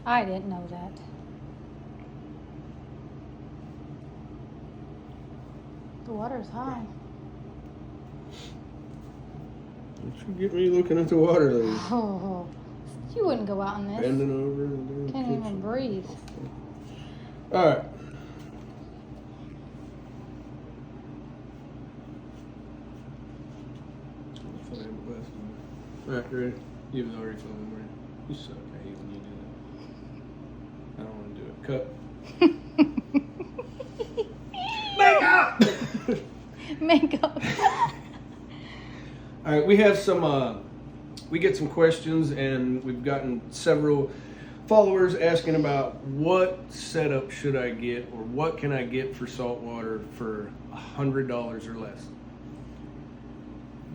I didn't know that. The water's high. Don't you get me looking at the water, lady. Oh, you wouldn't go out in this. Bending over and doing Can't even breathe. All right. All right, ready? You've already filmed, right? You suck. I hate when you do that. I don't want to do it. Cut. Makeup. All right, we have some. We get some questions, and we've gotten several followers asking about what setup should I get, or what can I get for saltwater for $100 or less.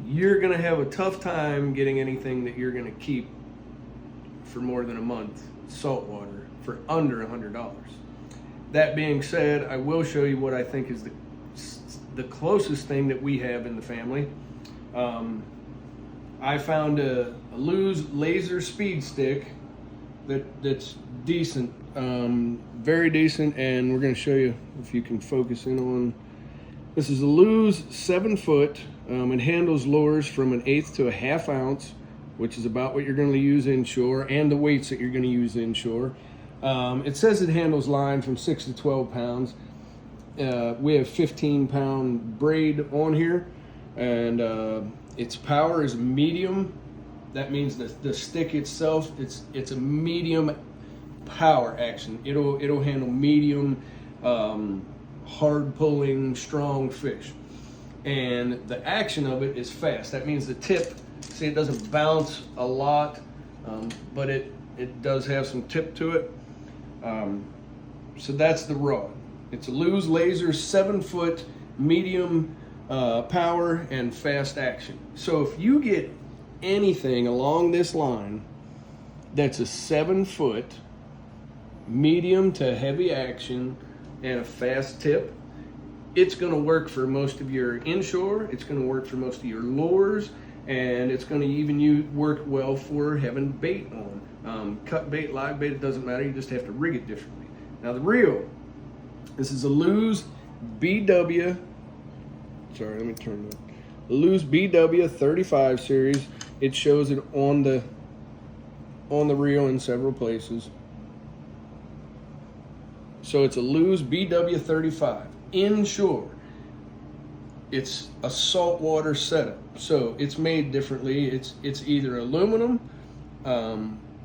You're gonna have a tough time getting anything that you're gonna keep for more than a month saltwater for under $100. That being said, I will show you what I think is the closest thing that we have in the family. I found a Lew's laser speed stick that's decent, very decent, and we're going to show you if you can focus in on. This is a Lew's 7-foot. It handles lures from 1/8 to 1/2 ounce, which is about what you're going to use inshore, and the weights that you're going to use inshore. It says it handles line from 6 to 12 pounds. We have 15-pound braid on here, and its power is medium. That means the stick itself, it's a medium power action. It'll handle medium, hard pulling, strong fish. And the action of it is fast. That means the tip, see, it doesn't bounce a lot, but it does have some tip to it. So that's the rod. It's a Lew's laser 7-foot medium power and fast action. So if you get anything along this line that's a 7-foot medium to heavy action and a fast tip, it's going to work for most of your inshore, it's going to work for most of your lures, and it's going to even work well for having bait on. Cut bait, live bait, it doesn't matter, you just have to rig it differently. Now the reel, this is a Lew's BW, sorry, let me turn that. Lew's BW 35 series. It shows it on the reel in several places. So it's a Lew's BW 35 inshore. It's a saltwater setup, so it's made differently. It's either aluminum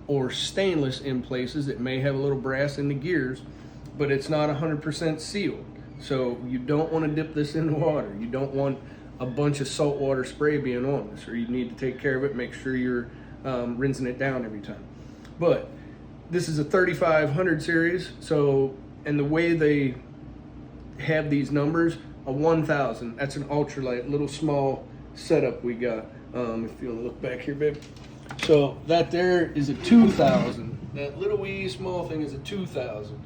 or stainless in places. It may have a little brass in the gears, but it's not 100% sealed. So you don't want to dip this in the water. You don't want a bunch of saltwater spray being on this, or you need to take care of it, make sure you're rinsing it down every time. But this is a 3500 series, so, and the way they have these numbers, a 1000, that's an ultralight, little small setup we got. If you want to look back here, babe. So that there is a 2000. That little wee small thing is a 2000.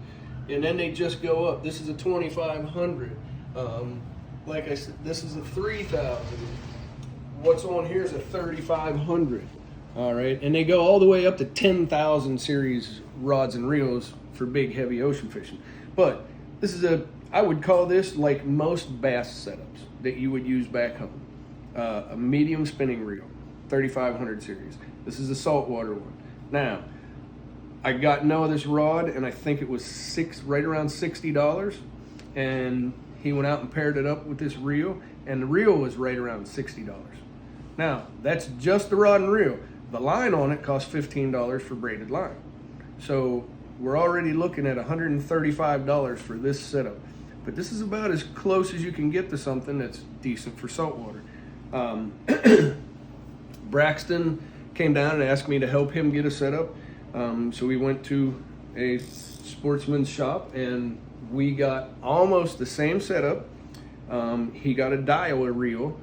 And then they just go up. This is a 2500. Like I said, this is a 3000. What's on here is a 3500. All right, and they go all the way up to 10,000 series rods and reels for big, heavy ocean fishing. But this is I would call this like most bass setups that you would use back home. A medium spinning reel, 3500 series. This is a saltwater one. Now, I got Noah this rod, and I think it was right around $60, and he went out and paired it up with this reel, and the reel was right around $60. Now, that's just the rod and reel. The line on it costs $15 for braided line. So we're already looking at $135 for this setup. But this is about as close as you can get to something that's decent for saltwater. Braxton came down and asked me to help him get a setup. So we went to a sportsman's shop, and we got almost the same setup. He got a Daiwa reel,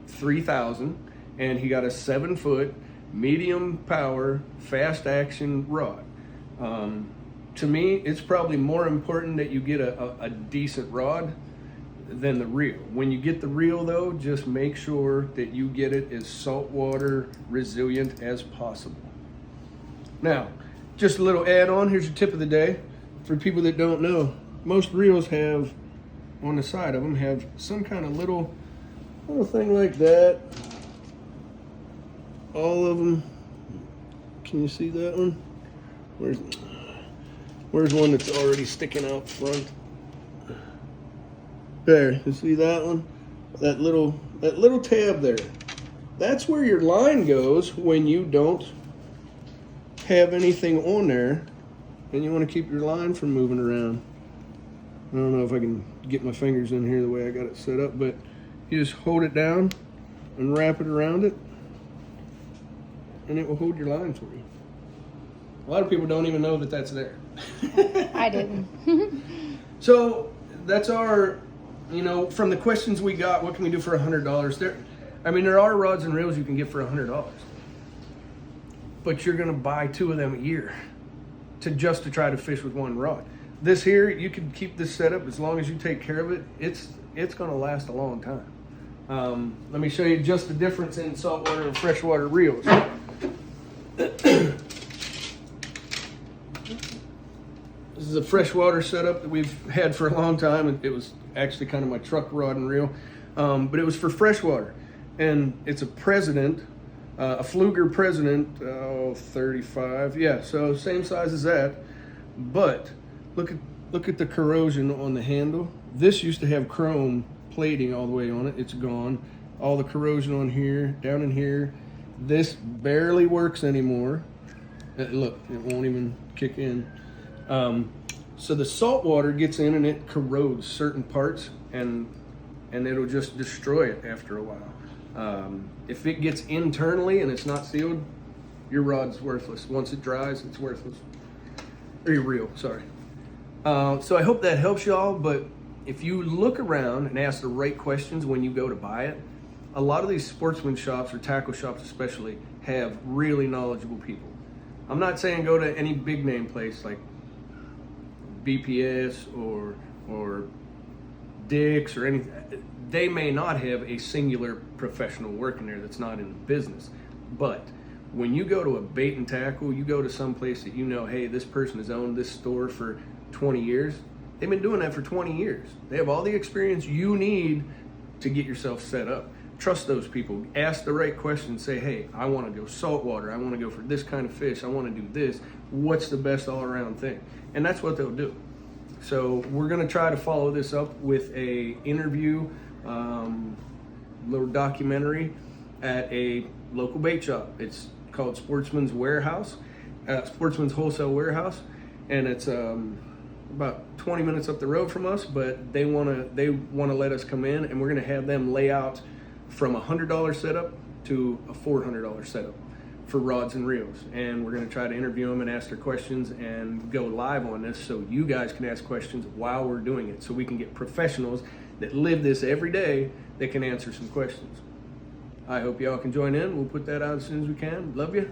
3000, and he got a 7-foot medium power fast action rod. To me, it's probably more important that you get a decent rod than the reel. When you get the reel though, just make sure that you get it as saltwater resilient as possible. Now, just a little add-on. Here's your tip of the day for people that don't know. Most reels have, on the side of them, have some kind of little thing like that. All of them. Can you see that one? Where's one that's already sticking out front? There, you see that one? That little tab there. That's where your line goes when you don't have anything on there and you want to keep your line from moving around. I don't know if I can get my fingers in here the way I got it set up, but you just hold it down and wrap it around it and it will hold your line for you. A lot of people don't even know that that's there. I didn't. So that's our, from the questions we got, what can we do for $100? There are rods and reels you can get for $100, but you're going to buy 2 of them a year to try to fish with one rod. This here, you can keep this setup as long as you take care of it. It's going to last a long time. Let me show you just the difference in saltwater and freshwater reels. This is a freshwater setup that we've had for a long time. It was actually kind of my truck rod and reel, but it was for freshwater. And it's a President, a Fluger President, 35. Yeah, so same size as that. But look at the corrosion on the handle. This used to have chrome plating all the way on it. It's gone. All the corrosion on here, down in here. This barely works anymore. Look, it won't even kick in. So the salt water gets in and it corrodes certain parts and it'll just destroy it after a while. If it gets internally and it's not sealed, your rod's worthless. Once it dries, it's worthless. Or your reel, sorry. So I hope that helps y'all, but if you look around and ask the right questions when you go to buy it, a lot of these sportsman shops or tackle shops especially have really knowledgeable people. I'm not saying go to any big name place like BPS or Dick's or anything. They may not have a singular professional working there that's not in the business. But when you go to a bait and tackle, you go to some place that hey, this person has owned this store for 20 years. They've been doing that for 20 years. They have all the experience you need to get yourself set up. Trust those people. Ask the right questions. Say, hey, I want to go saltwater. I want to go for this kind of fish. I want to do this. What's the best all-around thing? And that's what they'll do. So we're going to try to follow this up with a interview, little documentary at a local bait shop. It's called Sportsman's Wholesale Warehouse, and it's about 20 minutes up the road from us. But they want to let us come in, and we're going to have them lay out from a $100 setup to a $400 setup for rods and reels, and we're going to try to interview them and ask their questions and go live on this so you guys can ask questions while we're doing it, so we can get professionals that live this every day that can answer some questions. I hope y'all can join in. We'll put that out as soon as we can. Love you.